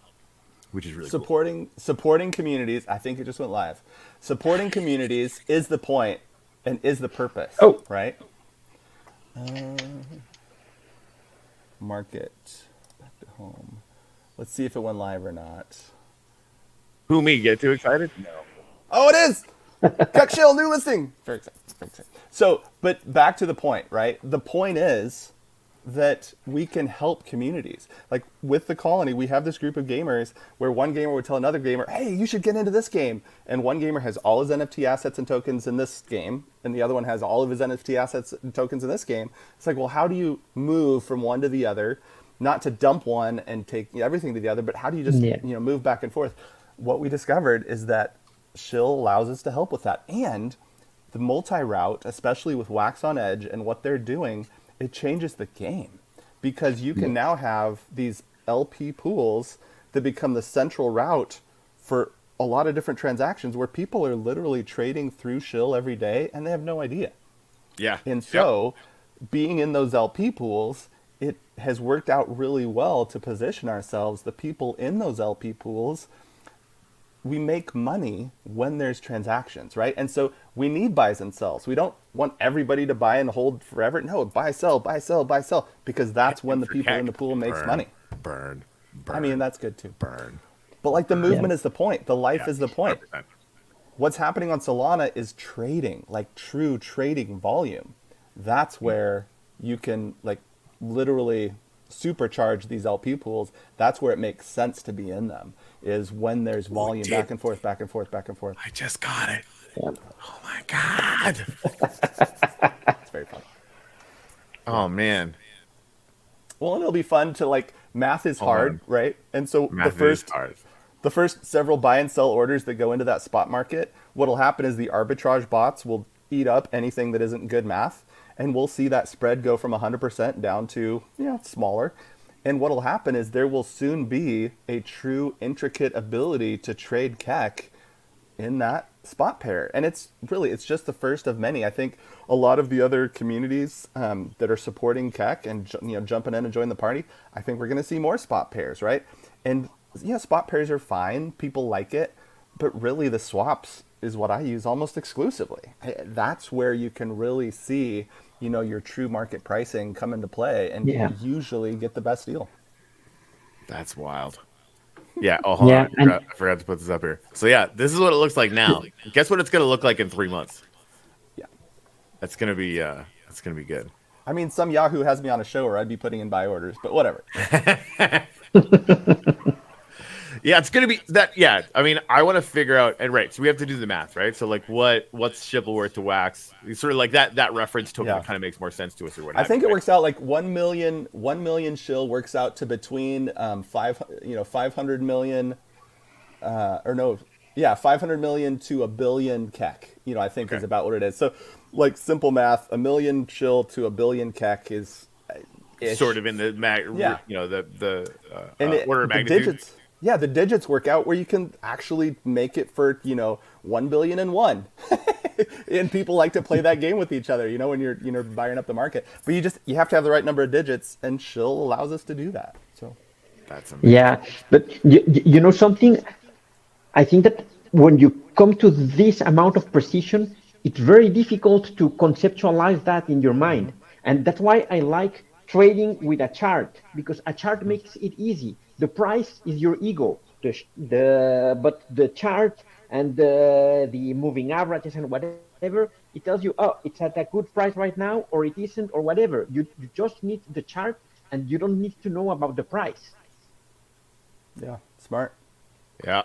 which is really cool. Supporting communities. I think it just went live. Supporting communities is the point and is the purpose. Oh, right. Market back to home. Let's see if it went live or not. Who, me? Get too excited? No. Oh, it is! KEK SHIL new listing! Very excited. Very excited. So, but back to the point, right? The point is that we can help communities. Like with the colony, we have this group of gamers where one gamer would tell another gamer, hey, you should get into this game. And one gamer has all his NFT assets and tokens in this game, and the other one has all of his NFT assets and tokens in this game. It's like, well, how do you move from one to the other? Not to dump one and take everything to the other, but how do you just move back and forth? What we discovered is that SHIL allows us to help with that. And the multi-route, especially with Wax on Edge and what they're doing, it changes the game. Because you can now have these LP pools that become the central route for a lot of different transactions where people are literally trading through SHIL every day and they have no idea. Yeah. And so being in those LP pools, it has worked out really well to position ourselves, the people in those LP pools. We make money when there's transactions, right? And so we need buys and sells. We don't want everybody to buy and hold forever. No, buy, sell, buy, sell, buy, sell, because that's when the people in the pool makes money. Burn. I mean, that's good too. Burn. But like the movement is the point. The life is the point. 100%. What's happening on Solana is trading, like true trading volume. That's where you can like literally supercharge these LP pools. That's where it makes sense to be in them, is when there's volume back and forth, back and forth, back and forth. I just got it. Oh my God. It's very fun. Oh man. Well, and it'll be fun to like, math is hard, right? And so the first several buy and sell orders that go into that spot market, what'll happen is the arbitrage bots will eat up anything that isn't good math. And we'll see that spread go from 100% down to, smaller. And what'll happen is there will soon be a true intricate ability to trade KEK in that spot pair. And it's just the first of many. I think a lot of the other communities that are supporting KEK and jumping in and joining the party, I think we're going to see more spot pairs, right? And spot pairs are fine. People like it. But really the swaps is what I use almost exclusively. That's where you can really see, your true market pricing come into play and usually get the best deal. That's wild. Yeah. Oh, hold on. I forgot to put this up here. So this is what it looks like now. Guess what it's going to look like in 3 months? Yeah. That's going to be good. I mean, some Yahoo has me on a show where I'd be putting in buy orders, but whatever. Yeah, it's gonna be that. Yeah, I mean, I want to figure out, and right, so we have to do the math, right? So like, what's SHipple worth to Wax? Sort of like that reference token kind of makes more sense to us, or what? I think it works out like 1 million SHIL works out to between 500 million, 500 million to $1 billion KEK. I think is about what it is. So like simple math, 1 million SHIL to $1 billion KEK is sort of in the order of magnitude. The digits work out where you can actually make it for, 1 billion and one. And people like to play that game with each other, when you're buying up the market. But you have to have the right number of digits, and SHIL allows us to do that. So that's amazing. Yeah, but you know something? I think that when you come to this amount of precision, it's very difficult to conceptualize that in your mind. And that's why I like trading with a chart, because a chart makes it easy. The price is your ego, but the chart and the moving averages and whatever, it tells you, oh, it's at a good price right now, or it isn't, or whatever. You just need the chart, and you don't need to know about the price. Yeah, smart. Yeah.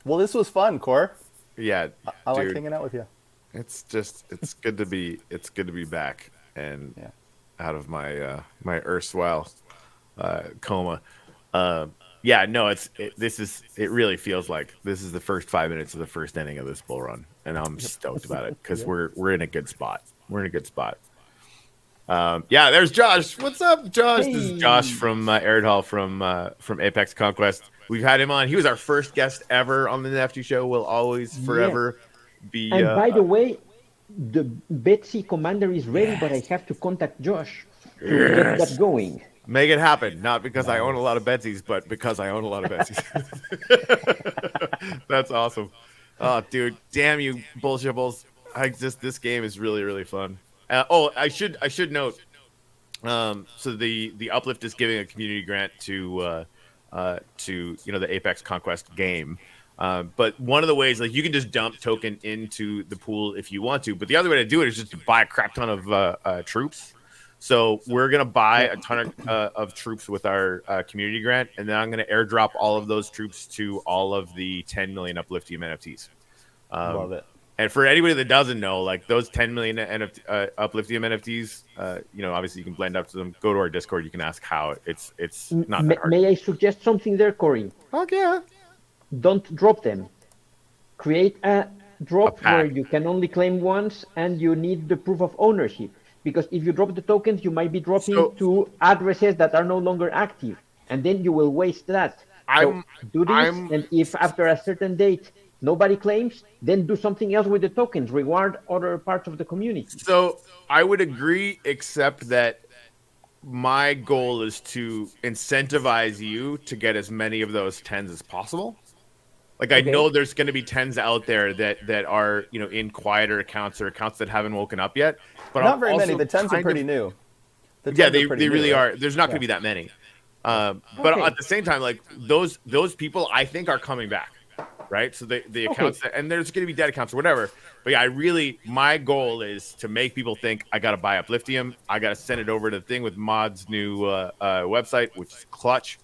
Well, this was fun, Core. Yeah, I like dude. hanging out with you. It's good to be back and Yeah. out of my my erstwhile coma. Yeah, no, it really feels like this is the first 5 minutes of the first inning of this bull run, and I'm stoked about it because Yep. we're in a good spot. We're in a good spot. Yeah, there's Josh. What's up, Josh? This is Josh Hey, from Arid Hall from Apex Conquest. We've had him on. He was our first guest ever on the Nefty Show. Will always yeah. forever be. And by the way, the Betsy commander is ready, but I Yes, have to contact Josh to get that yes. going. Make it happen. Not because I own a Nice. lot of Betsies, but because I own a lot of Betsies. That's awesome. Oh, dude, damn you, Bullshipples. This game is really really fun. I should note. So the Uplift is giving a community grant to the Apex Conquest game. But one of the ways, like, you can just dump token into the pool if you want to, but the other way to do it is just to buy a crap ton of troops. So we're gonna buy a ton of troops with our community grant, and then I'm gonna airdrop all of those troops to all of the 10 million Upliftium NFTs. Um, Love it. and for anybody that doesn't know, like, those 10 million Upliftium NFTs, obviously you can blend up to them. Go to our Discord. You can ask how. It's not that hard. May I suggest something there, Corey? Fuck yeah. Don't drop them. Create a drop where pack. you can only claim once, and you need the proof of ownership. Because if you drop the tokens, you might be dropping So to addresses that are no longer active, and then you will waste that. So I'm do this, I'm and if after a certain date nobody claims, then do something else with the tokens. Reward other parts of the community. so I would agree, except that my goal is to incentivize you to get as many of those tens as possible. Like, I know Okay. there's going to be tens out there that are in quieter accounts or accounts that haven't woken up yet, but I'm Not very many. also The tens are kind of pretty new. The yeah, tens are pretty they new, really right? are. There's not going Yeah. to be that many, but Okay. at the same time, like, those people, I think, are coming back, right? So the accounts Okay. and there's going to be dead accounts or whatever. But yeah, my goal is to make people think I got to buy Upliftium. I got to send it over to the thing with Mod's new website, which is Clutch,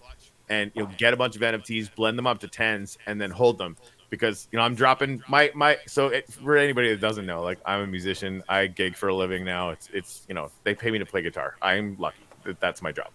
and get a bunch of NFTs, blend them up to tens, and then hold them. Because I'm dropping my for anybody that doesn't know, like, I'm a musician. I gig for a living now. It's they pay me to play guitar. I'm lucky that that's my job.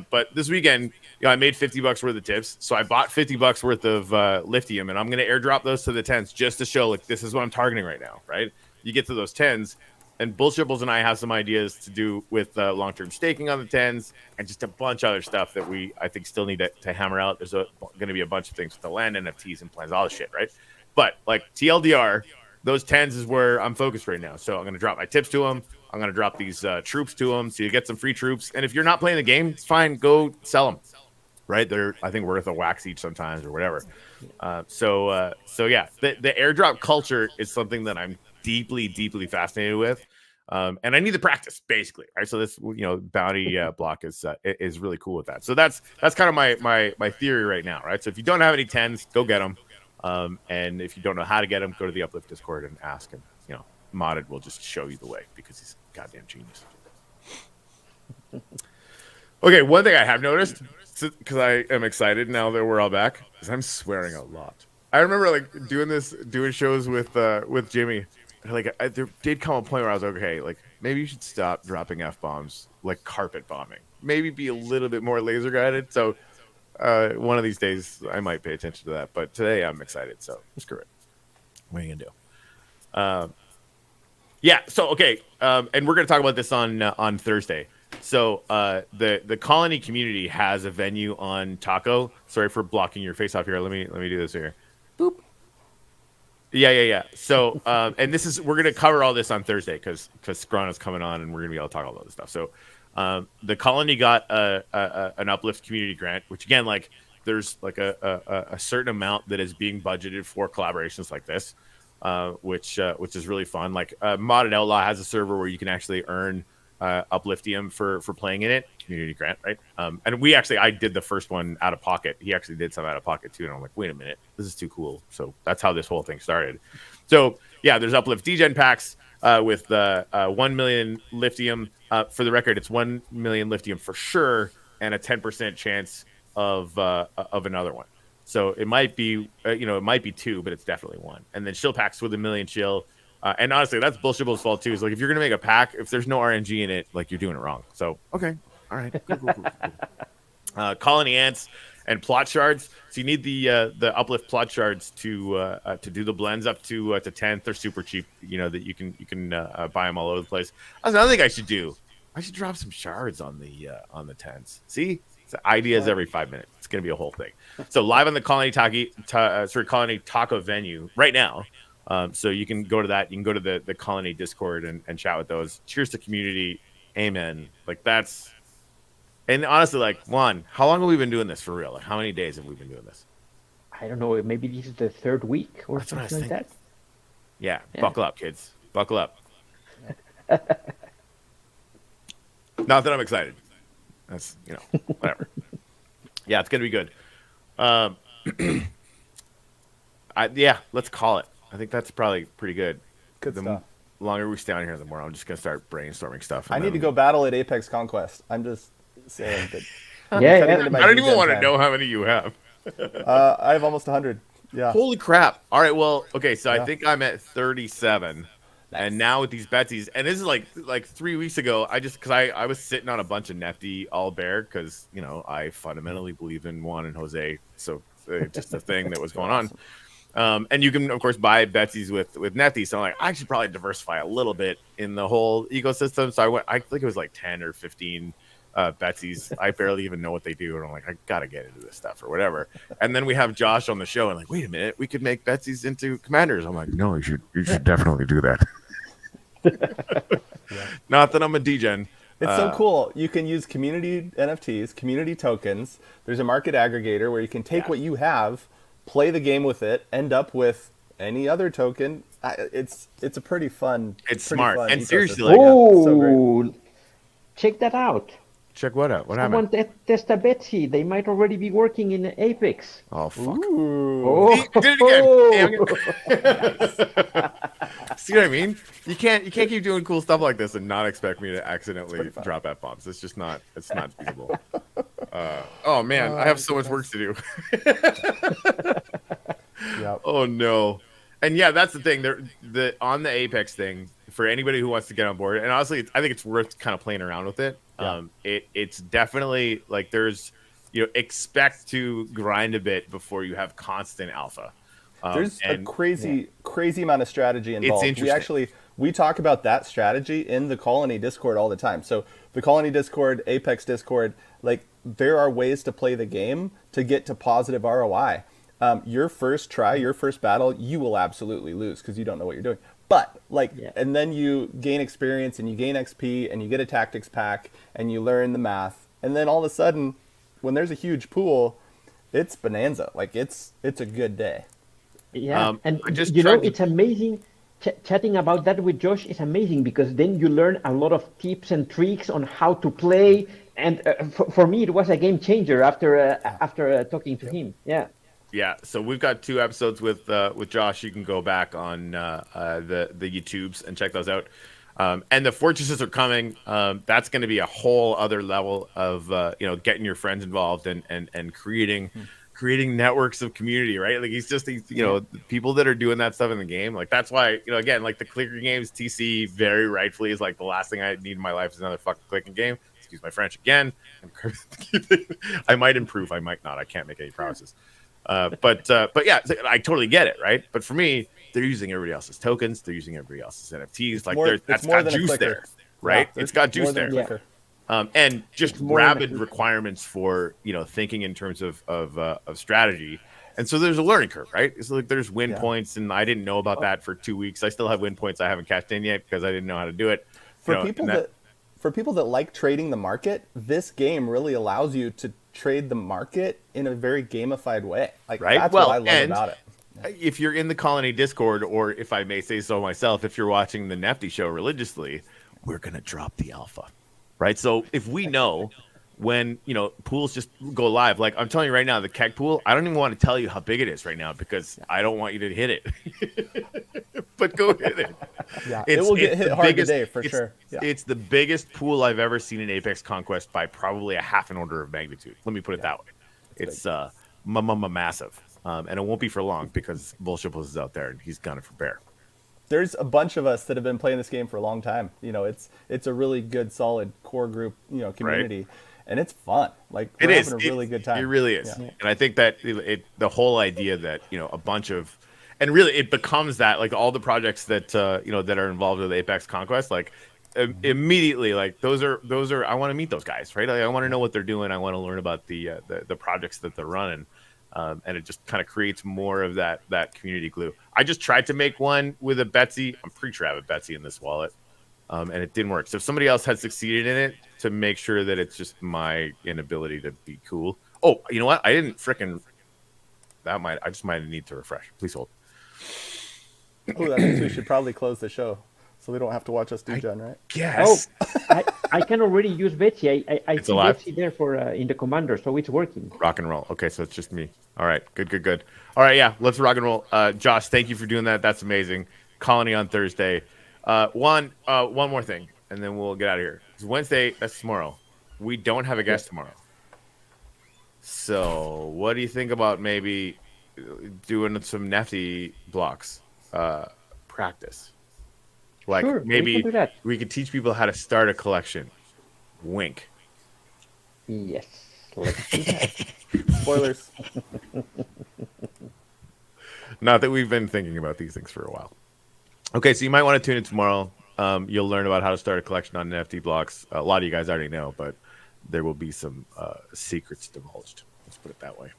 But this weekend, I made $50 worth of tips, so I bought $50 worth of lithium, and I'm gonna airdrop those to the tens just to show, like, this is what I'm targeting right now. Right? You get to those tens, and Bullshipples and I have some ideas to do with long-term staking on the tens, and just a bunch of other stuff that I think still need to hammer out. There's going to be a bunch of things with the land NFTs and plans, all this shit, right? But, like, TLDR, those tens is where I'm focused right now. So I'm going to drop my tips to them. I'm going to drop these troops to them, so you get some free troops. And if you're not playing the game, it's fine. Go sell them, right? They're, I think, worth a wax each sometimes or whatever. So yeah, the airdrop culture is something that I'm deeply, deeply fascinated with. And I need to practice, basically, right? So this, bounty block is really cool with that. So that's kind of my theory right now, right? So if you don't have any tens, go get them. And if you don't know how to get them, go to the Uplift Discord and ask, and Modded will just show you the way because he's a goddamn genius. Okay, one thing I have noticed, because I am excited now that we're all back, is I'm swearing a lot. I remember, like, doing shows with Jimmy. Like, there did come a point where I was like, okay, like, maybe you should stop dropping F-bombs, like carpet bombing. Maybe be a little bit more laser guided. So one of these days I might pay attention to that. But today I'm excited, so screw it. What are you gonna do? Yeah. So okay, and we're gonna talk about this on Thursday. So the colony community has a venue on Taco. Sorry for blocking your face off here. Let me do this here. Boop. Yeah. So, and we're going to cover all this on Thursday because Scrana's coming on and we're going to be able to talk all this stuff. So, the colony got an Uplift community grant, which, again, like, there's like a certain amount that is being budgeted for collaborations like this, which is really fun. Like, Modded Outlaw has a server where you can actually earn Upliftium for playing in it, community grant, right? And I did the first one out of pocket. He actually did some out of pocket too, and I'm like, wait a minute, this is too cool. So that's how this whole thing started. So yeah, there's Uplift Degen packs with 1 million Liftium. For the record, it's 1 million Liftium for sure, and a 10% chance of another one. So it might be, it might be 2, but it's definitely 1. And then shill packs with 1 million shill. And honestly, that's Bullshipples' fault too. Is like if you're gonna make a pack, if there's no RNG in it, like you're doing it wrong. So okay, all right, cool. Colony ants and plot shards. So you need the uplift plot shards to do the blends up to 10th. They're super cheap. That you can buy them all over the place. That's another thing I should do. I should drop some shards on the 10s. See, it's ideas every 5 minutes. It's gonna be a whole thing. So live on the Colony Colony Taco venue right now. So you can go to that. You can go to the Colony Discord and chat with those. Cheers to community. Amen. Like that's, and honestly, like Juan, how long have we been doing this for real? Like how many days have we been doing this? I don't know. Maybe this is the 3rd week or That's what I was something like thinking. that. Yeah. Buckle up, kids. Buckle up. Not that I'm excited. That's, whatever. Yeah, it's going to be good. Let's call it. I think that's probably pretty good. Good stuff. The longer we stay on here, the more I'm just going to start brainstorming stuff. I need to go battle at Apex Conquest. I'm just saying that. Yeah, I don't even want to know how many you have. I have almost 100. Yeah. Holy crap. All right, well, okay, so I think I'm at 37. Nice. And now with these betsies, and this is like 3 weeks ago, because I was sitting on a bunch of nefty all bear because, I fundamentally believe in Juan and Jose. So just a thing that was going on. And you can, of course, buy betsies with nefty. So I'm like, I should probably diversify a little bit in the whole ecosystem. So I think it was like 10 or 15 betsies. I barely even know what they do. And I'm like, I got to get into this stuff or whatever. And then we have Josh on the show and like, wait a minute, we could make betsies into commanders. I'm like, no, you should definitely do that. Not that I'm a degen. It's so cool. You can use community NFTs, community tokens. There's a market aggregator where you can take what you have, play the game with it, end up with any other token. It's a pretty fun. It's pretty smart. fun And ecosystem. seriously, like, Oh, check that out. check what out? What I happened? want to test a Betsy. They might already be working in Apex. Oh fuck! Ooh. See, you did it again. See what I mean? You can't keep doing cool stuff like this and not expect me to accidentally drop F-bombs. It's just not. It's not feasible. Oh man, I have so much work to do. Yep. Oh no. And yeah, that's the thing. On the Apex thing, for anybody who wants to get on board, and honestly, I think it's worth kind of playing around with it. Yeah. It's definitely like there's, expect to grind a bit before you have constant alpha. There's a crazy amount of strategy involved. It's interesting. We talk about that strategy in the Colony Discord all the time. So the Colony Discord, Apex Discord, like there are ways to play the game to get to positive ROI. Your first try, your first battle, you will absolutely lose because you don't know what you're doing. But and then you gain experience and you gain XP and you get a tactics pack and you learn the math. And then all of a sudden, when there's a huge pool, it's bonanza. Like it's a good day. Yeah, and just it's amazing. Chatting about that with Josh is amazing because then you learn a lot of tips and tricks on how to play. And for me, it was a game changer after talking to him. Yeah. Yeah, so we've got 2 episodes with Josh. You can go back on the YouTubes and check those out. And the fortresses are coming. That's going to be a whole other level of getting your friends involved and creating networks of community, right? Like he's people that are doing that stuff in the game. Like that's why again, like the clicker games, TC very rightfully is like the last thing I need in my life is another fucking clicking game. Excuse my French again. I might improve. I might not. I can't make any promises. But yeah, I totally get it, right? But for me, they're using everybody else's tokens, they're using everybody else's NFTs. That's got juice there, right? Yeah, it's got juice there. And just rabid requirements for thinking in terms of strategy. And so there's a learning curve, right? It's like there's win points, and I didn't know about that for 2 weeks. I still have win points I haven't cashed in yet because I didn't know how to do it. For people that like trading the market, this game really allows you to trade the market in a very gamified way. Like that's what I love about it. If you're in the Colony Discord, or if I may say so myself, if you're watching the Nefty show religiously, we're gonna drop the alpha, right? So if we know when pools just go live, like I'm telling you right now, the KEK pool, I don't even want to tell you how big it is right now because I don't want you to hit it. But go hit it. Yeah, it will get hit hard today for sure. Yeah. It's the biggest pool I've ever seen in Apex Conquest by probably a half an order of magnitude. Let me put it that way. It's massive, and it won't be for long because Bullshipples is out there and he's gunning for bear. There's a bunch of us that have been playing this game for a long time. It's a really good, solid core group, community, right? And it's fun. Like we're having a really good time. It really is, yeah. And I think that the whole idea that a bunch of, and really it becomes that like all the projects that that are involved with Apex Conquest, like immediately like those are I want to meet those guys, right? Like, I want to know what they're doing. I want to learn about the projects that they're running. And it just kind of creates more of that community glue. I just tried to make one with a Betsy. I'm pretty sure I have a Betsy in this wallet, and it didn't work. So if somebody else had succeeded in it, to make sure that it's just my inability to be cool. Oh, you know what? I didn't fricking. I just might need to refresh. Please hold. Oh, that means we should probably close the show so they don't have to watch us do Gen, right? Yes. Oh, I can already use Betsy. I see Betsy there for in the commander, so it's working. Rock and roll. Okay, so it's just me. All right, good. All right, yeah, let's rock and roll. Josh, thank you for doing that. That's amazing. Colony on Thursday. One more thing, and then we'll get out of here. It's Wednesday. That's tomorrow. We don't have a guest tomorrow. So what do you think about maybe doing some Nefty blocks practice? Like sure, maybe we could teach people how to start a collection. Wink. Yes, let's do that. Spoilers. Not that we've been thinking about these things for a while. Okay, so you might want to tune in tomorrow. You'll learn about how to start a collection on NFT blocks. A lot of you guys already know, but there will be some secrets divulged. Let's put it that way.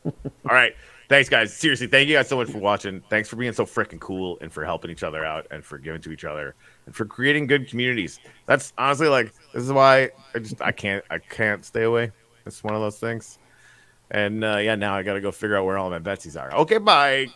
All right. Thanks, guys. Seriously, thank you guys so much for watching. Thanks for being so freaking cool and for helping each other out and for giving to each other and for creating good communities. That's honestly like this is why I can't stay away. It's one of those things. And now I got to go figure out where all my Betsies are. Okay, bye.